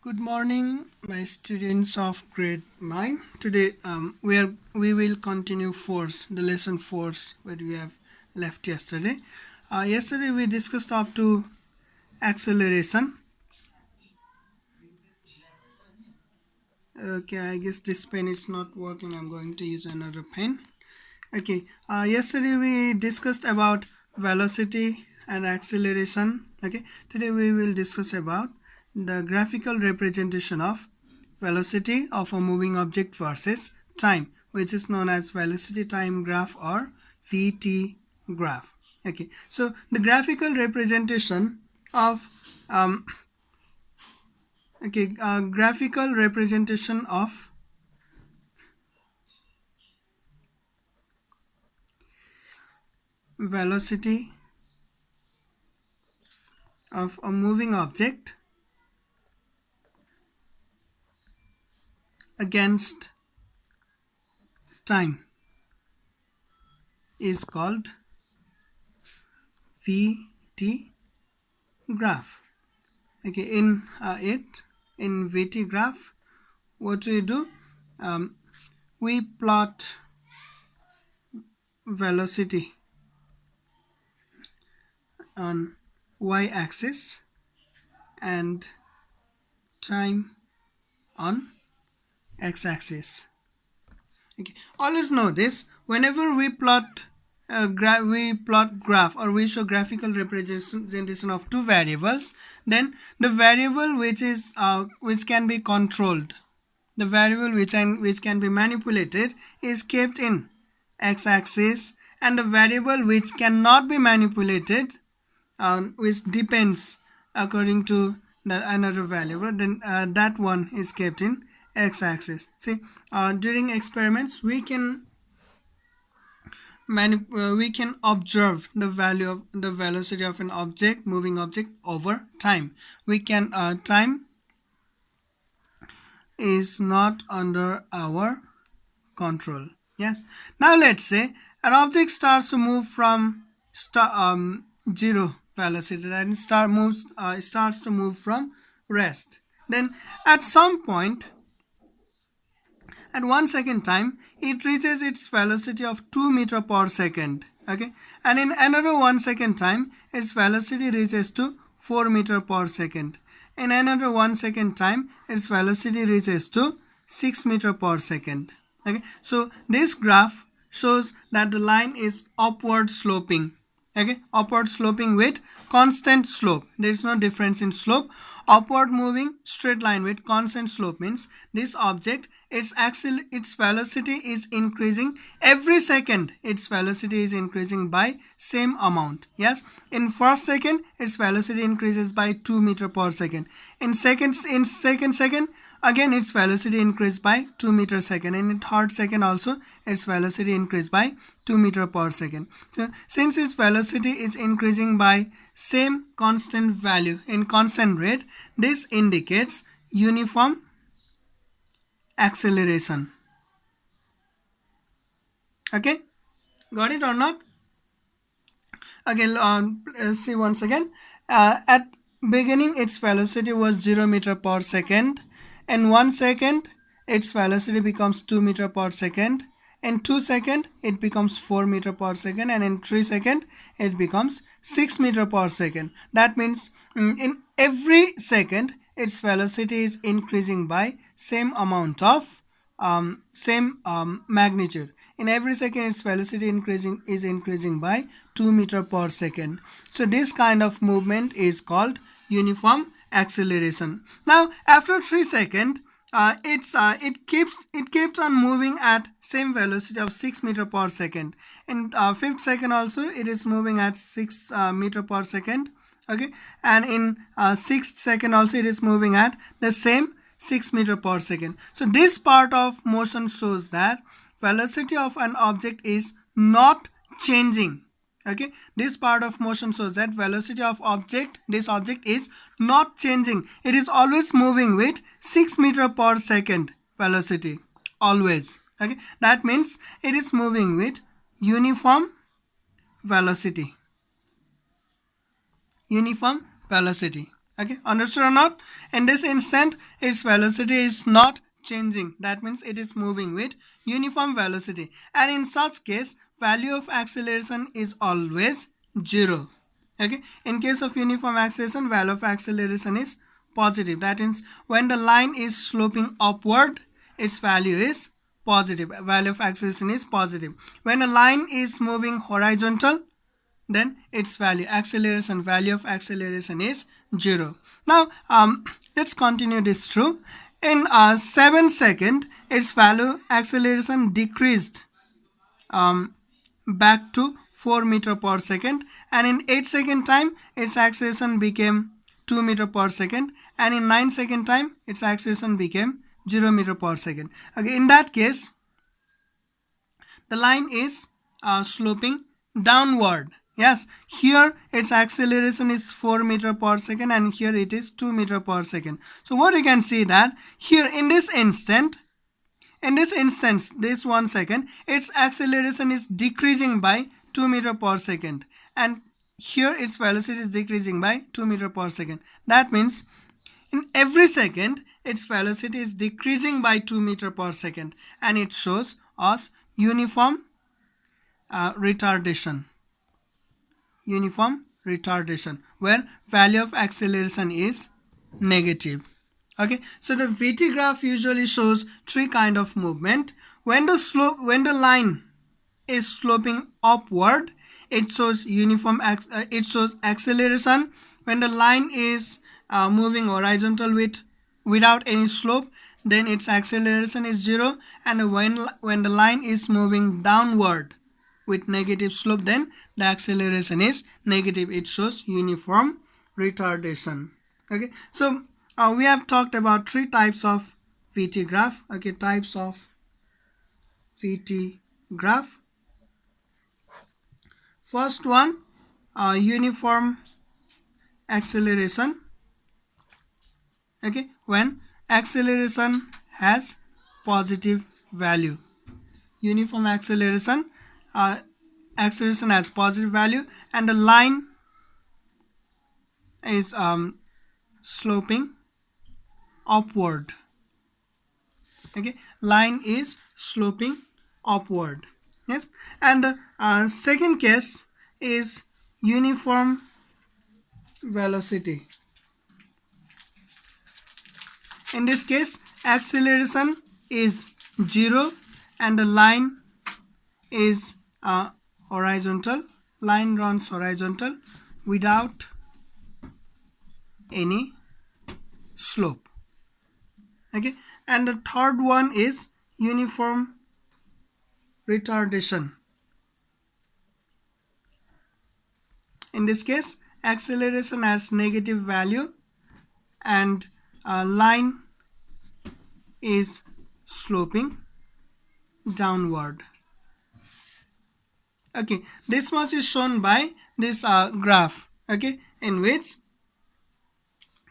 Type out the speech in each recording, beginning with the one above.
Good morning, my students of grade 9. Today we will continue force, the lesson force where we have left yesterday. Yesterday we discussed up to acceleration. Okay, I guess this pen is not working. I'm going to use another pen. Okay, yesterday we discussed about velocity and acceleration. Okay, today we will discuss about the graphical representation of velocity of a moving object versus time, which is known as velocity time graph or VT graph. Okay, so the graphical representation of graphical representation of velocity of a moving object against time is called VT graph. Okay, in VT graph, what we do, we plot velocity on y-axis and time on x-axis. Okay, always know this. Whenever we plot graph, or we show graphical representation of two variables, then the variable which can be controlled, the variable which can be manipulated is kept in x-axis, and the variable which cannot be manipulated, which depends according to another variable, then that one is kept in x-axis. See, during experiments we can observe the value of the velocity of an moving object over time. Time is not under our control. Yes. Now let's say an object starts to move from zero velocity and starts to move from rest. Then at some point, at 1 second time, it reaches its velocity of 2 meter per second. Okay, and in another 1 second time, its velocity reaches to 4 meter per second. In another 1 second time, its velocity reaches to 6 meter per second. Okay, so this graph shows that the line is upward sloping. Okay, upward sloping with constant slope. There is no difference in slope. Upward moving straight line with constant slope means this object, its velocity is increasing every second. Its velocity is increasing by same amount. Yes, in first second its velocity increases by 2 meter per second. In second second, again its velocity increased by 2 meter second, and in third second also its velocity increased by 2 meter per second. So since its velocity is increasing by same constant value in constant rate, this indicates uniform acceleration. Okay, got it or not? Again, see once again. At beginning its velocity was 0 meter per second. In 1 second its velocity becomes 2 meter per second. In 2 seconds it becomes 4 meter per second, and in 3 seconds it becomes 6 meter per second. That means in every second its velocity is increasing by same amount of magnitude. In every second its velocity is increasing by 2 meter per second. So this kind of movement is called uniform acceleration. Now after 3 seconds, it keeps on moving at same velocity of 6 meter per second. In 5th second also it is moving at 6 meter per second. Okay, and in 6th second also it is moving at the same 6 meter per second. So this part of motion shows that velocity of an object is not changing. Okay, this part of motion shows that velocity of this object is not changing. It is always moving with 6 meter per second velocity, always. Okay, that means it is moving with uniform velocity. Okay, understood or not? In this instant, its velocity is not changing. That means it is moving with uniform velocity. And in such case, value of acceleration is always 0. Okay, in case of uniform acceleration, value of acceleration is positive. That means when the line is sloping upward, its value is positive. Value of acceleration is positive. When a line is moving horizontal, then its value of acceleration is 0. Now let's continue this through. In 7 second, its value acceleration decreased back to 4 meter per second, and in 8 second time its acceleration became 2 meter per second, and in 9 second time its acceleration became 0 meter per second. Okay, in that case the line is sloping downward. Yes, here its acceleration is 4 meter per second and here it is 2 meter per second. So what you can see that here in this instance, this 1 second, its acceleration is decreasing by 2 meter per second, and here its velocity is decreasing by 2 meter per second. That means in every second its velocity is decreasing by 2 meter per second, and it shows us uniform retardation. Uniform retardation where value of acceleration is negative. Okay, so the VT graph usually shows three kind of movement. When the line is sloping upward, it shows it shows acceleration. When the line is moving horizontal without any slope, then its acceleration is 0, and when the line is moving downward with negative slope, then the acceleration is negative. It shows uniform retardation. Okay, so we have talked about three types of VT graph. Okay, types of VT graph. First one, uniform acceleration. Okay, when acceleration has positive value. Uniform acceleration has positive value, and the line is sloping upward. Okay, line is sloping upward. Yes, and the second case is uniform velocity. In this case, acceleration is 0 and the line is horizontal. Line runs horizontal without any slope. Okay, and the third one is uniform retardation. In this case, acceleration has negative value and line is sloping downward. Okay, this much is shown by this graph. Okay, in which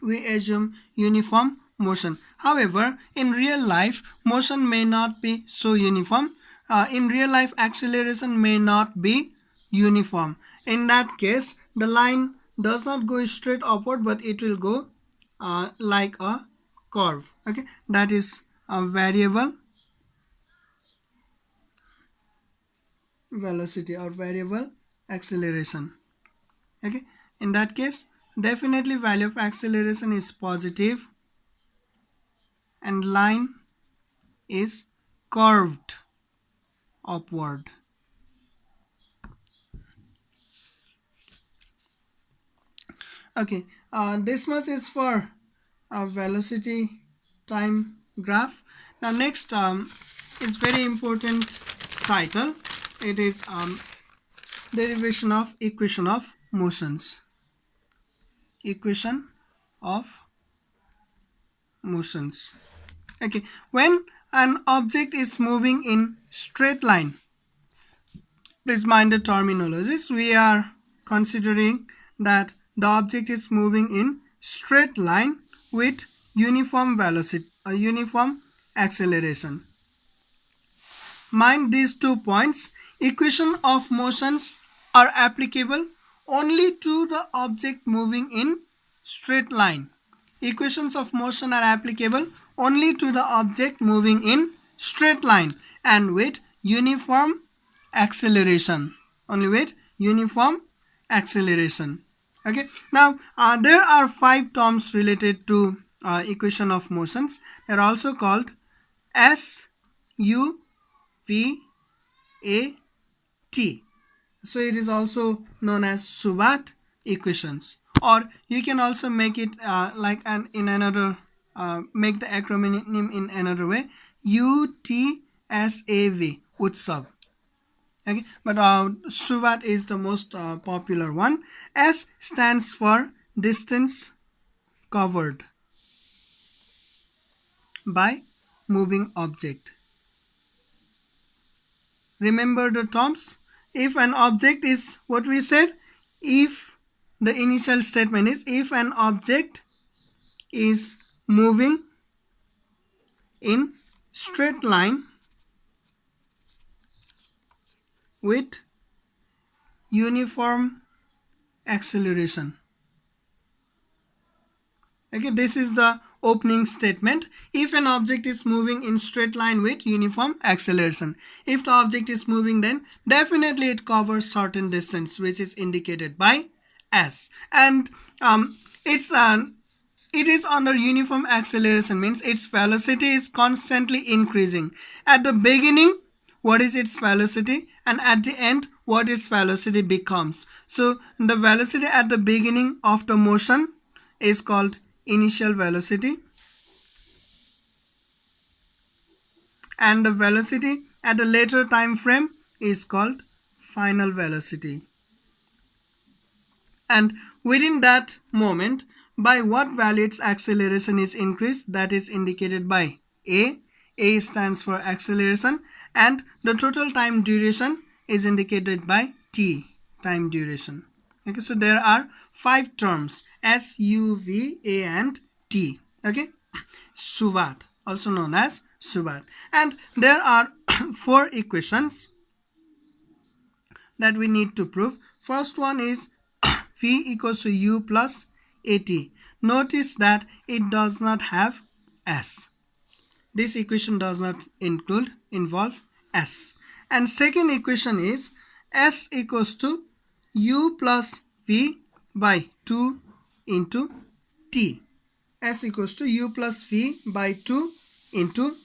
we assume uniform motion. However, in real life, motion may not be so uniform. In real life, acceleration may not be uniform. In that case, the line does not go straight upward, but it will go like a curve. Okay, that is a variable velocity or variable acceleration. Okay, in that case, definitely value of acceleration is positive and line is curved upward. Okay, this much is for velocity time graph. Now next, it's very important title. It is derivation of equation of motions. Equation of motions. Okay, when an object is moving in straight line, please mind the terminologies. We are considering that the object is moving in straight line with uniform velocity, a uniform acceleration. Mind these 2 points. Equation of motions are applicable only to the object moving in straight line. Equations of motion are applicable only to the object moving in straight line and with uniform acceleration. Only with uniform acceleration. Okay. Now there are 5 terms related to equation of motions. They are also called S, U, V, A, T. So it is also known as Shubhat equations, or you can also make it make the acronym in another way, UTSAV, Utsav. Okay, but Shubhat is the most popular one. S stands for distance covered by moving object. Remember the terms. If an object is, what we said, if the initial statement is, if an object is moving in straight line with uniform acceleration. Okay, this is the opening statement. If an object is moving in straight line with uniform acceleration. If the object is moving, then definitely it covers certain distance, which is indicated by S. And it is under uniform acceleration, means its velocity is constantly increasing. At the beginning, what is its velocity, and at the end, what its velocity becomes. So the velocity at the beginning of the motion is called initial velocity, and the velocity at a later time frame is called final velocity. And within that moment, by what value its acceleration is increased, that is indicated by A. A stands for acceleration, and the total time duration is indicated by T, time duration. Okay, so there are 5 terms, S, U, V, A and T. Okay, Shubhat, also known as Shubhat. And there are 4 equations that we need to prove. First one is V equals to U plus AT. Notice that it does not have S. This equation does not involve S. And second equation is S equals to U plus V by 2 into T. S equals to U plus V by 2 into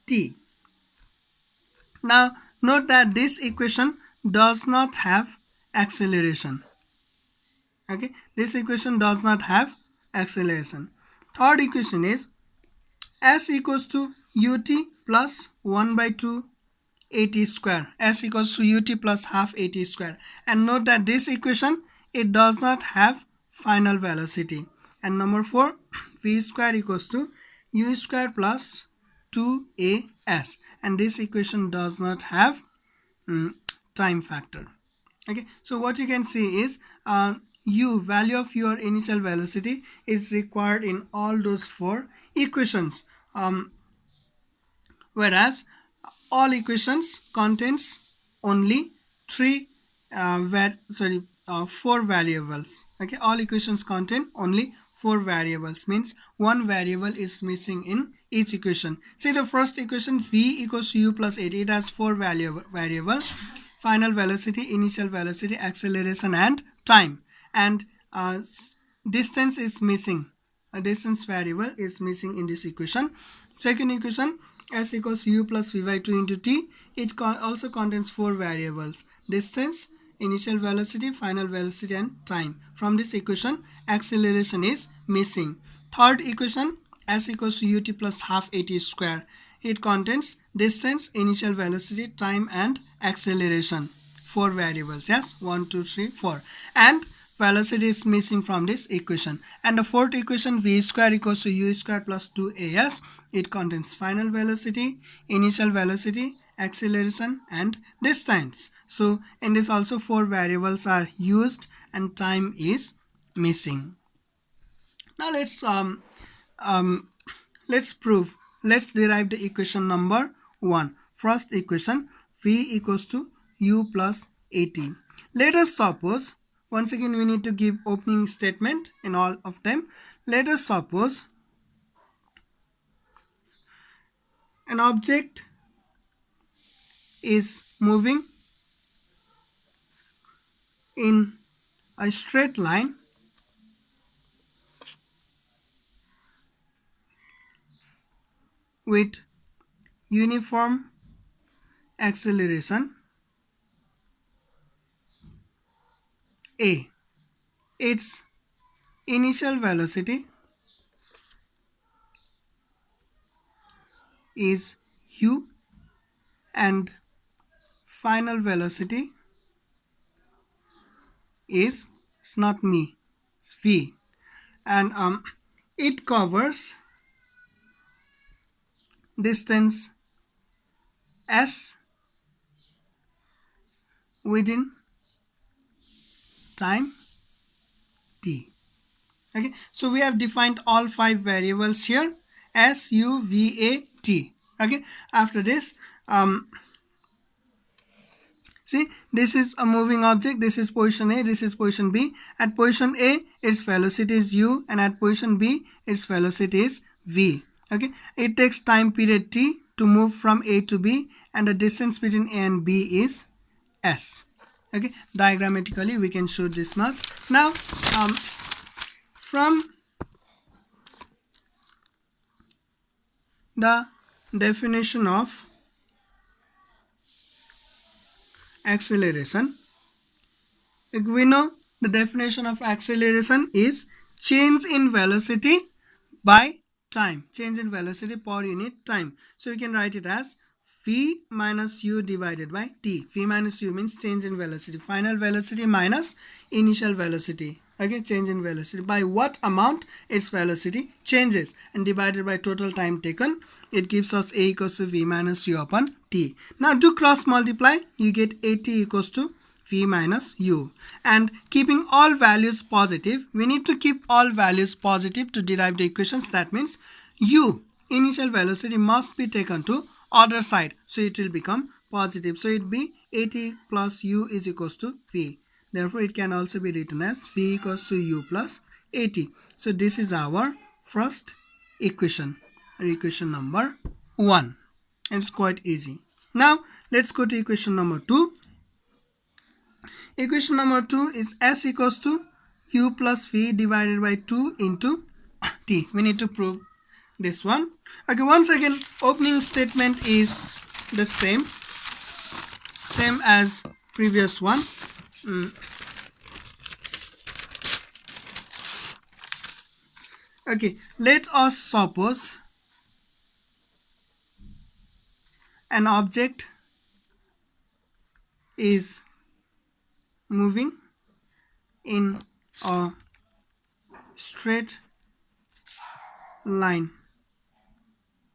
T. Now note that this equation does not have acceleration. Okay, this equation does not have acceleration. Third equation is S equals to ut plus 1 by 2 at square. S equals to ut plus half at square. And note that this equation, it does not have final velocity. And number 4, v square equals to u square plus 2as. And this equation does not have time factor. Okay, so what you can see is u, value of your initial velocity, is required in all those 4 equations, whereas all equations contains only 4 variables. Okay, all equations contain only 4 variables, means 1 variable is missing in each equation. Say the first equation, v equals to u plus 8, it has 4 variable: final velocity, initial velocity, acceleration and time. And distance is missing. A distance variable is missing in this equation. Second equation, s equals u plus v by 2 into t. It also contains 4 variables: distance, initial velocity, final velocity and time. From this equation, acceleration is missing. Third equation, s equals to ut plus half at square. It contains distance, initial velocity, time and acceleration. 4 variables, yes, 1, 2, 3, 4. And velocity is missing from this equation. And the fourth equation, v square equals to u square plus 2as. It contains final velocity, initial velocity, acceleration and distance. So in this also 4 variables are used and time is missing. Now let's derive the equation number 1. First equation, v equals to u plus 18. Let us suppose once again we need to give opening statement in all of them. Let us suppose an object is moving in a straight line with uniform acceleration a. Its initial velocity is u and final velocity is, it's not me, it's v, and it covers distance s within time t. Okay, so we have defined all 5 variables here, s, u, v, a, t. Okay, after this see, this is a moving object, this is position A, this is position B. At position A, its velocity is u, and at position B, its velocity is v. Okay, it takes time period t to move from A to B, and the distance between A and B is s. Okay, diagrammatically we can show this much. Now from the definition of acceleration, we know the definition of acceleration is change in velocity by time, change in velocity per unit time. So we can write it as v minus u divided by t. V minus u means change in velocity, final velocity minus initial velocity. Okay, change in velocity, by what amount its velocity changes, and divided by total time taken, it gives us a equals to v minus u upon t. Now do cross multiply, you get at equals to v minus u, and keeping all values positive, we need to keep all values positive to derive the equations. That means u, initial velocity, must be taken to other side, so it will become positive, so it be at plus u is equals to v. Therefore it can also be written as v equals to u plus at. So this is our first equation, or equation number 1. It's quite easy. Now let's go to equation number 2. Equation number 2 is s equals to u plus v divided by 2 into t. We need to prove this one. Okay, once again opening statement is the same as previous one. Okay, let us suppose an object is moving in a straight line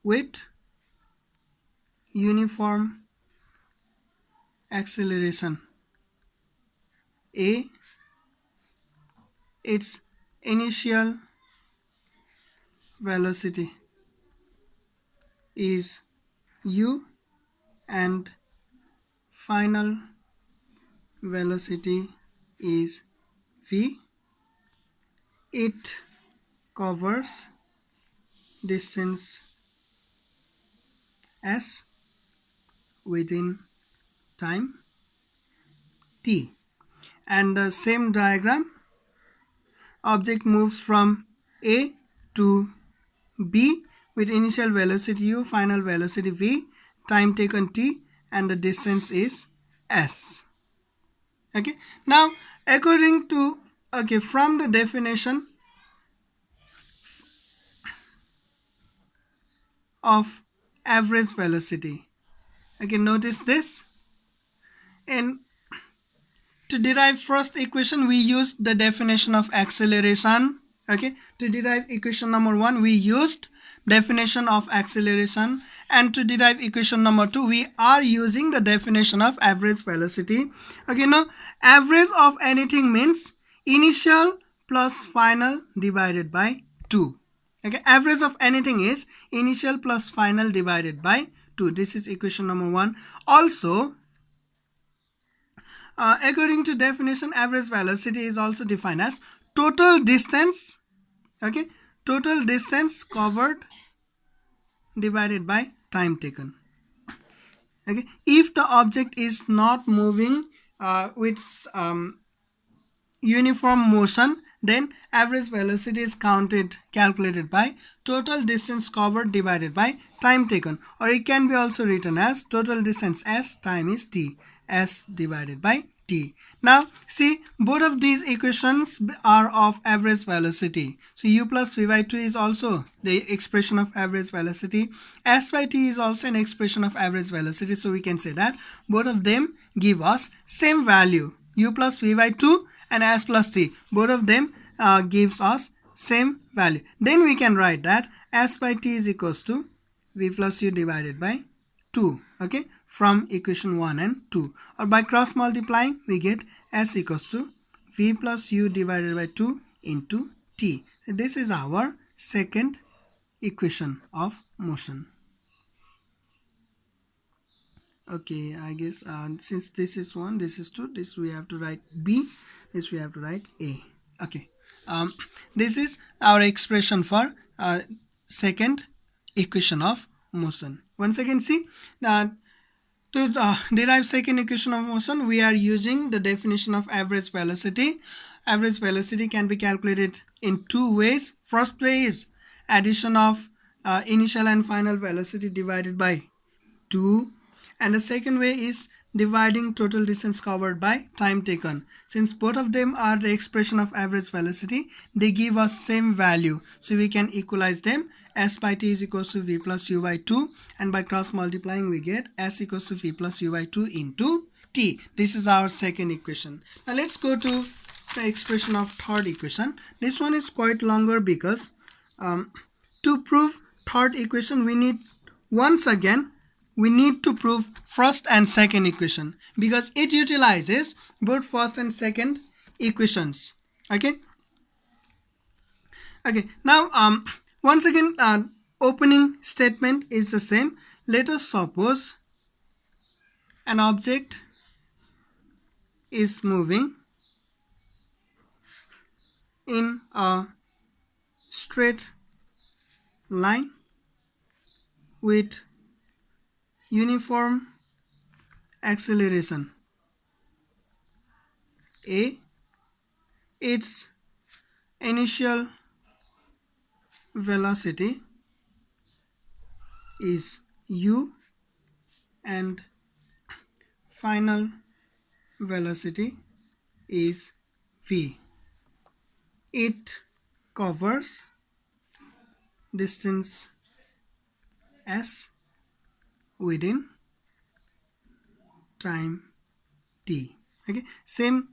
with uniform acceleration a. Its initial velocity is u and final velocity is v. It covers distance s within time t. And the same diagram, object moves from A to B with initial velocity u, final velocity v, time taken t, and the distance is s. Okay, now according to, okay, from the definition of average velocity, okay, notice this, and to derive first equation we used the definition of acceleration. Okay, to derive equation number 1 we used definition of acceleration, and to derive equation number 2 we are using the definition of average velocity. Okay, now average of anything means initial plus final divided by 2. Okay, average of anything is initial plus final divided by 2. This is equation number 1. Also according to definition, average velocity is also defined as total distance, okay, total distance covered divided by time taken. Okay, if the object is not moving with uniform motion, then average velocity is calculated by total distance covered divided by time taken, or it can be also written as total distance s time is t, s divided by t. Now see, both of these equations are of average velocity. So u plus v by 2 is also the expression of average velocity. S by t is also an expression of average velocity. So we can say that both of them give us same value. U plus v by 2 and s plus t, both of them gives us same value. Then we can write that s by t is equals to v plus u divided by 2, okay, from equation 1 and 2, or by cross multiplying we get s equals to v plus u divided by 2 into t. This is our second equation of motion. Okay, I guess since this is 1, this is 2, this we have to write b, this we have to write a. Okay, this is our expression for second equation of motion. Once again, see, to derive second equation of motion, we are using the definition of average velocity. Average velocity can be calculated in two ways. First way is addition of initial and final velocity divided by 2, and the second way is dividing total distance covered by time taken. Since both of them are the expression of average velocity, they give us same value, so we can equalize them. S by t is equals to v plus u by 2, and by cross multiplying we get s equals to v plus u by 2 into t. This is our second equation. Now let's go to the expression of third equation. This one is quite longer because to prove third equation we need to prove first and second equation, because it utilizes both first and second equations. Okay, now once again, opening statement is the same. Let us suppose an object is moving in a straight line with uniform acceleration a. Its initial velocity is u and final velocity is v. It covers distance s within time t. Okay, same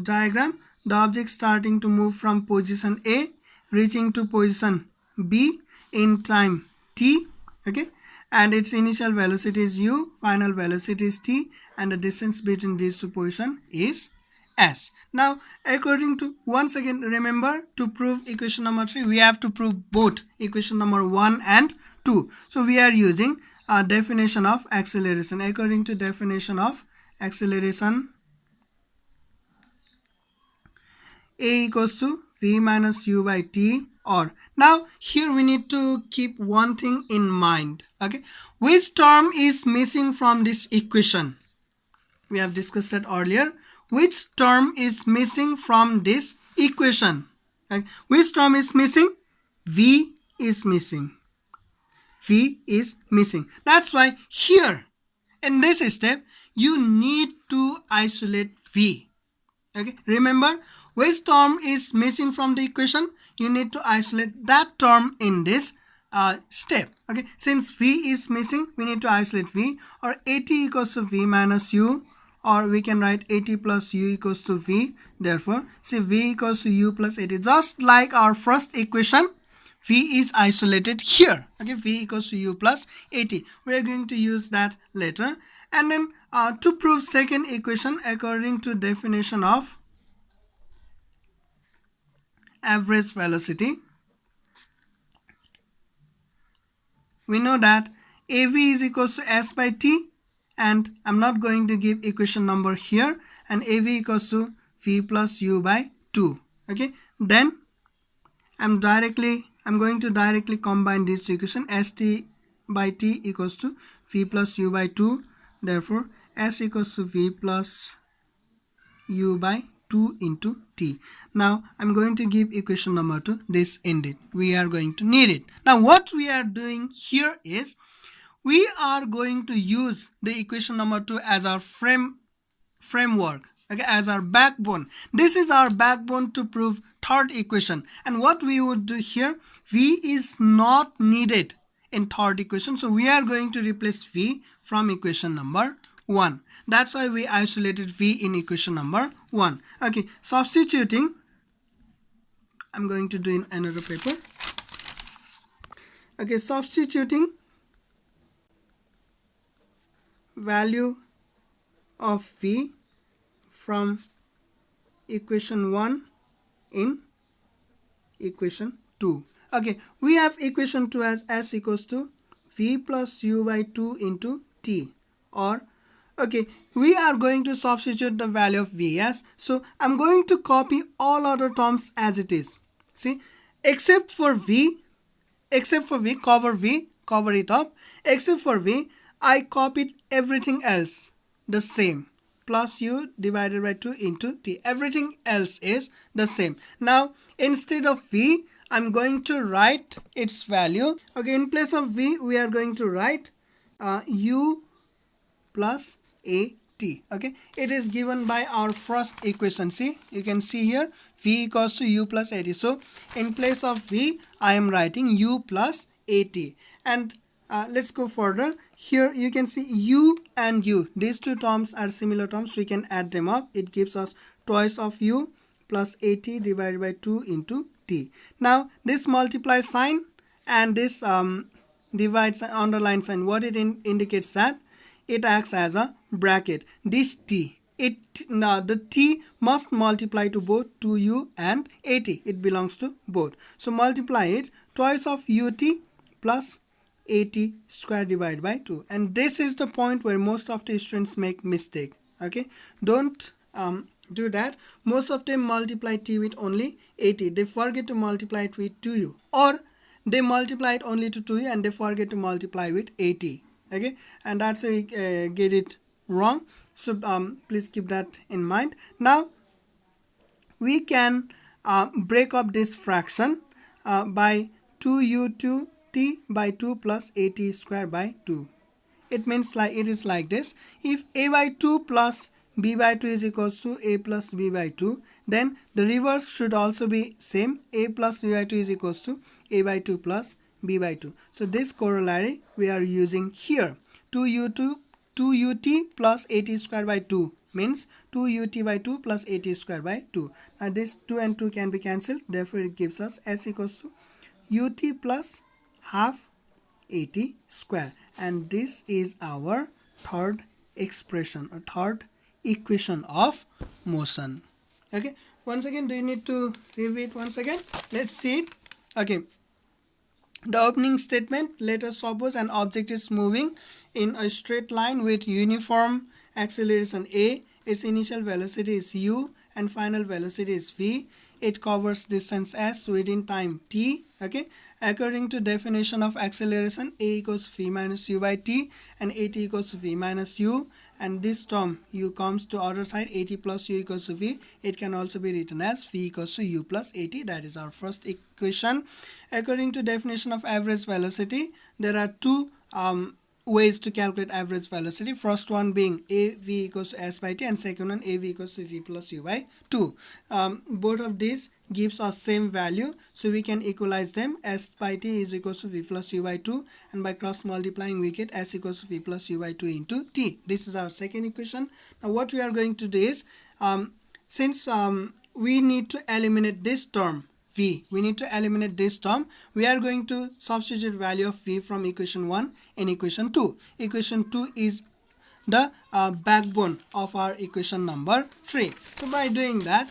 diagram. The object starting to move from position A reaching to position B in time t. Okay, and its initial velocity is u, final velocity is t, and the distance between these two positions is s. Now according to, once again remember, to prove equation number 3 we have to prove both equation number 1 and 2. So we are using a definition of acceleration. According to definition of acceleration, a equals to v minus u by t, or now here we need to keep one thing in mind. Okay, which term is missing from this equation? We have discussed that earlier. Which term is missing from this equation? Okay, which term is missing? V is missing. V is missing. That's why here in this step you need to isolate V. Okay, remember which term is missing from the equation? You need to isolate that term in this step. Okay, since V is missing, we need to isolate V, or AT equals to V minus U, or we can write AT plus U equals to V. Therefore, see V equals to U plus AT. Just like our first equation, V is isolated here. Okay, V equals to U plus AT. We are going to use that later. And then to prove second equation according to definition of average velocity, we know that AV is equals to S by T and I'm not going to give equation number here, and AV equals to V plus U by 2. Okay, then I'm going to directly combine this equation. ST by T equals to V plus U by 2. Therefore, S equals to V plus U by 2 into T. Now, I'm going to give equation number 2. This indeed, we are going to need it. Now, what we are doing here is, we are going to use the equation number 2 as our framework, okay, as our backbone. This is our backbone to prove third equation. And what we would do here, V is not needed in third equation, so we are going to replace V from equation number 1. That's why we isolated V in equation number 1. Okay, substituting, I'm going to do in another paper. Okay, substituting value of V from equation 1 in equation 2. Okay, we have equation 2 as S equals to V plus U by 2 into T, or okay, we are going to substitute the value of V. Yes, so I'm going to copy all other terms as it is. See, except for V, cover it up. Except for V, I copied everything else the same. Plus U divided by 2 into T. Everything else is the same. Now, instead of V, I'm going to write its value. Okay, in place of V, we are going to write U plus AT. Okay, it is given by our first equation. See, you can see here V equals to U plus AT. So, in place of V, I am writing U plus AT. And let's go further. Here you can see U and U. These two terms are similar terms. We can add them up. It gives us twice of U plus AT divided by 2 into T. Now this multiply sign and this divide sign, underline sign, what it indicates that it acts as a bracket. This T, now the T must multiply to both 2U and AT. It belongs to both. So multiply it, twice of UT plus AT square divided by 2. And this is the point where most of the students make mistake. Okay, don't do that. Most of them multiply T with only AT. They forget to multiply it with 2U, or they multiply it only to 2U and they forget to multiply with AT. Okay, and that's how you get it wrong. So please keep that in mind. Now we can break up this fraction by 2U to T by 2 plus AT square by 2. It means like it is like this. If A by 2 plus B by 2 is equals to A plus B by 2, then the reverse should also be same. A plus B by 2 is equals to A by 2 plus B by 2. So this corollary we are using here. 2UT plus AT square by 2 means 2UT by 2 plus AT square by 2. Now this 2 and 2 can be cancelled. Therefore it gives us S equals to UT plus half AT square. And this is our third expression, or third equation of motion. Okay, once again, do you need to review it once again? Let's see it. Okay, the opening statement, let us suppose an object is moving in a straight line with uniform acceleration A. Its initial velocity is U and final velocity is V. It covers distance S within time T. Okay, according to definition of acceleration, A equals V minus U by T and AT equals V minus U, and this term U comes to other side, AT plus U equals to V. It can also be written as V equals to U plus AT. That is our first equation. According to definition of average velocity, there are two ways to calculate average velocity. First one being AV equals to S by T, and second one AV equals to V plus U by 2. Both of these gives us same value, so we can equalize them. S by T is equals to V plus U by 2, and by cross multiplying we get S equals to V plus U by 2 into T. This is our second equation. Now what we are going to do is, since we need to eliminate this term V, we need to eliminate this term, we are going to substitute value of V from equation 1 in equation 2. Equation 2 is the backbone of our equation number 3. So by doing that,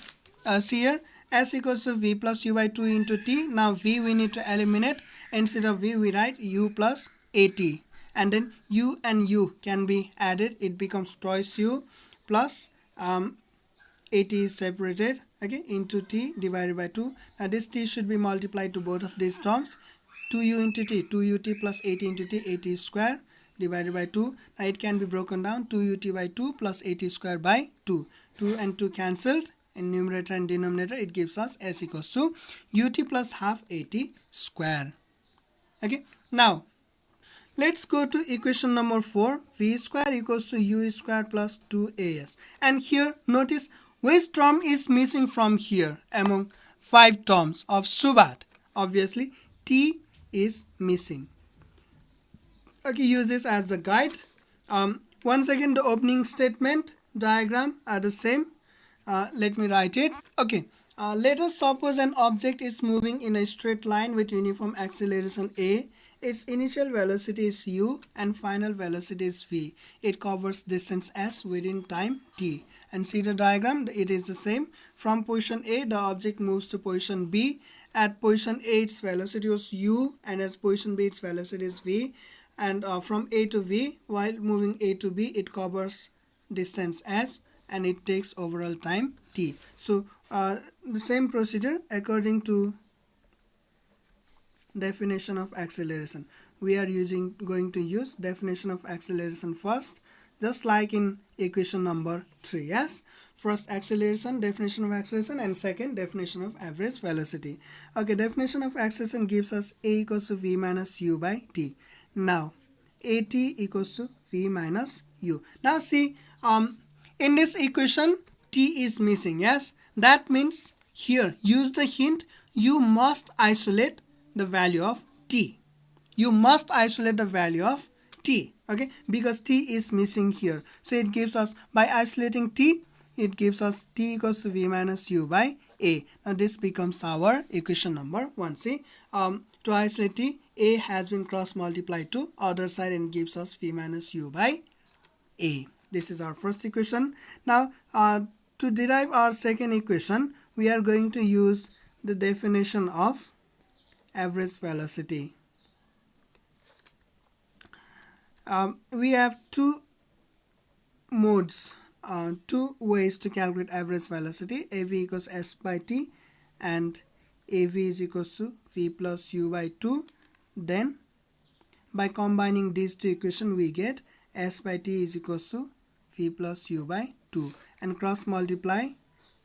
see here, S equals to V plus U by 2 into T. Now V we need to eliminate. Instead of V we write U plus AT. and then u and u can be added. It becomes twice u plus 80 is separated, okay, into t divided by 2. Now this t should be multiplied to both of these terms. 2u into t, 2ut plus 80 into t, 80 square divided by 2. Now it can be broken down, 2ut by 2 plus 80 square by 2. 2 and 2 cancelled in numerator and denominator. It gives us s equals to ut plus half 80 square. Okay, now let's go to equation number 4. V square equals to u square plus 2as. And here notice which term is missing from here among 5 terms of Subhat. Obviously t is missing. Okay, use this as the guide. Once again, the opening statement diagram are the same. Let me write it. Okay, let us suppose an object is moving in a straight line with uniform acceleration a. Its initial velocity is u and final velocity is v. It covers distance s within time t. And see the diagram, it is the same. From position a, the object moves to position b. At position A, its velocity was u, and at position B, its velocity is v. And from A to V, while moving A to B, it covers distance s, and it takes overall time t. So the same procedure according to definition of acceleration. We are going to use definition of acceleration first, just like in equation number 3. Yes. First acceleration, definition of acceleration, and second definition of average velocity. Okay, definition of acceleration gives us a equals to v minus u by t. Now at equals to v minus u. Now see, in this equation t is missing. Yes, that means here use the hint, you must isolate the value of t. You must isolate the value of t, okay, because t is missing here. So it gives us, by isolating t, it gives us t equals to v minus u by a. Now this becomes our equation number 1. See, to isolate t, a has been cross multiplied to other side and gives us v minus u by a. This is our first equation. Now to derive our second equation, we are going to use the definition of average velocity. We have two modes, two ways to calculate average velocity. AV equals s by t and AV is equals to v plus u by 2. Then by combining these two equations, we get s by t is equals to v plus u by 2, and cross multiply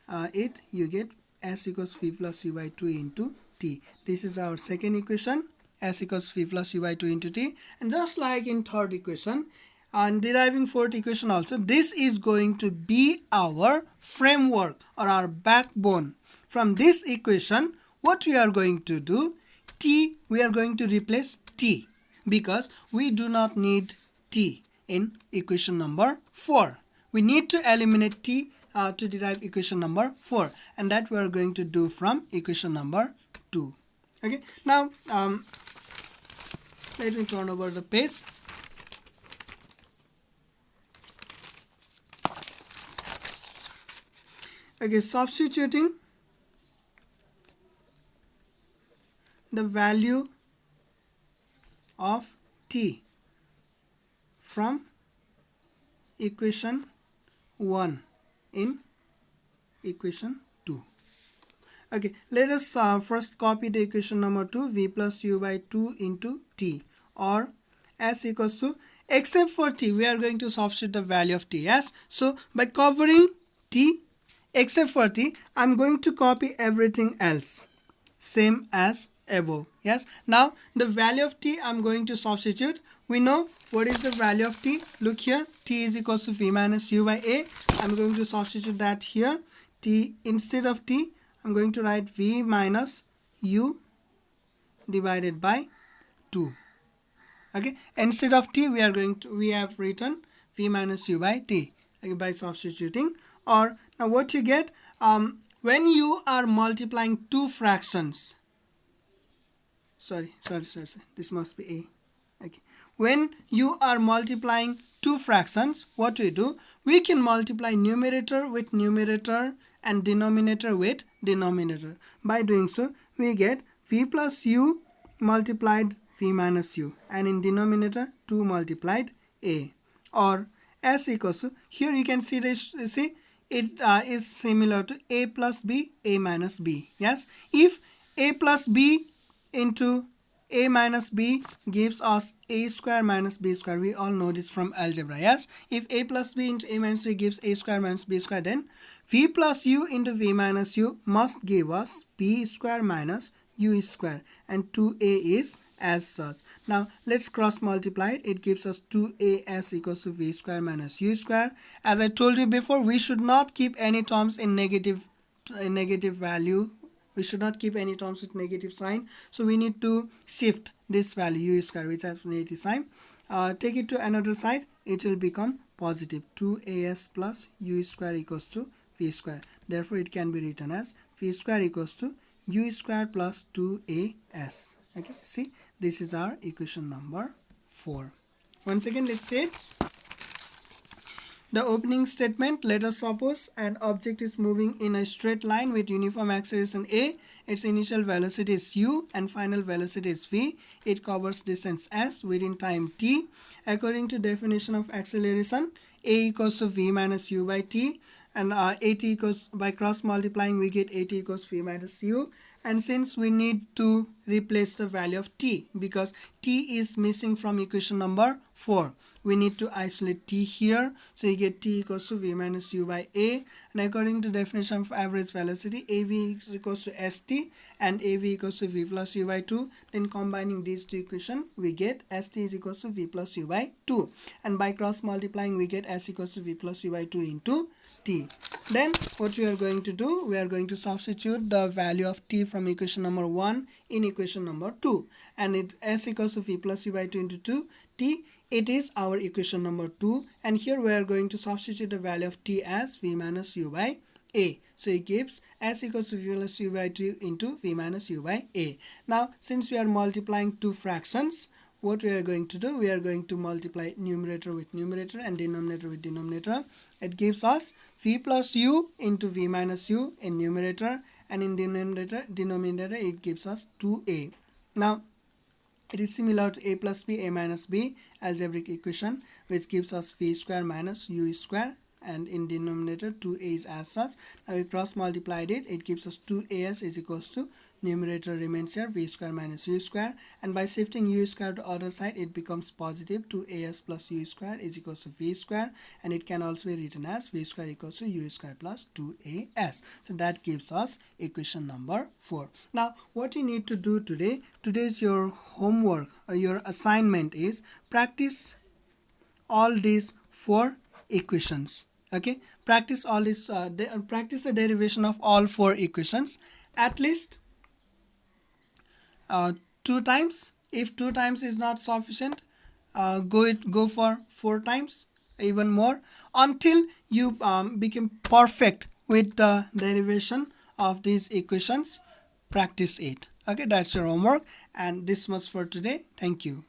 it, you get s equals v plus u by 2 into t. This is our second equation, s equals v plus u by 2 into t. And just like in third equation, and deriving fourth equation also, this is going to be our framework or our backbone. From this equation, what we are going to do, t, we are going to replace t, because we do not need t in equation number 4. We need to eliminate t to derive equation number 4, and that we are going to do from equation number 2. Okay, now let me turn over the page. Okay, substituting the value of t from equation 1 in equation 2. Okay, let us first copy the equation number 2, v plus u by 2 into t, or s equals to, except for t, we are going to substitute the value of t. Yes, so by covering t except for t, I'm going to copy everything else same as above. Yes, now the value of t I'm going to substitute. We know what is the value of t. Look here, t is equals to v minus u by a. I'm going to substitute that here. T, instead of t, I'm going to write v minus u divided by 2. Okay, instead of t, we have written v minus u by t, okay, by substituting. Or now what you get, when you are multiplying two fractions, sorry, this must be a. Okay, when you are multiplying two fractions, what we do, we can multiply numerator with numerator and denominator with denominator. By doing so, we get v plus u multiplied v minus u, and in denominator 2 multiplied a, or s equals to, here you can see this, see it is similar to a plus b, a minus b. Yes, if a plus b into a minus b gives us a square minus b square, we all know this from algebra. Yes, if a plus b into a minus b gives a square minus b square, then v plus u into v minus u must give us b square minus u square, and 2a is as such. Now let's cross multiply it. It gives us 2as equals to v square minus u square. As I told you before, we should not keep any terms in negative value. We should not keep any terms with negative sign. So we need to shift this value u square, which has negative sign. Take it to another side. It will become positive. 2as plus u square equals to v square. Therefore, it can be written as v square equals to u square plus 2as. Okay, see, this is our equation number 4. Once again, let's say it. The opening statement, let us suppose an object is moving in a straight line with uniform acceleration a. Its initial velocity is u and final velocity is v. It covers distance s within time t. According to definition of acceleration, a equals to v minus u by t, and at equals, by cross multiplying we get at equals v minus u. And since we need to replace the value of t, because t is missing from equation number 4, we need to isolate t here. So you get t equals to v minus u by a, and according to definition of average velocity, av is equals to st and av equals to v plus u by 2. Then combining these two equations, we get st is equals to v plus u by 2, and by cross multiplying we get s equals to v plus u by 2 into t. Then what we are going to do, we are going to substitute the value of t from equation number 1 in equation number 2, and it s equals to v plus u by 2 into 2 t. It is our equation number 2, and here we are going to substitute the value of t as v minus u by a. So it gives s equals to v plus u by 2 into v minus u by a. Now since we are multiplying two fractions, what we are going to do, we are going to multiply numerator with numerator and denominator with denominator. It gives us v plus u into v minus u in numerator, and in denominator it gives us 2a. Now it is similar to a plus b, a minus b algebraic equation, which gives us v square minus u square, and in denominator 2a is as such. Now we cross multiplied it. It gives us 2as is equals to, numerator remains here, v square minus u square, and by shifting u square to other side it becomes positive. 2as plus u square is equals to v square, and it can also be written as v square equals to u square plus 2as. So that gives us equation number 4. Now what you need to do today, today's your homework or your assignment is practice all these 4 equations. Okay, practice all this, practice the derivation of all 4 equations at least 2 times. If 2 times is not sufficient, go for 4 times, even more, until you become perfect with the derivation of these equations. Practice it. Okay, that's your homework, and this much for today. Thank you.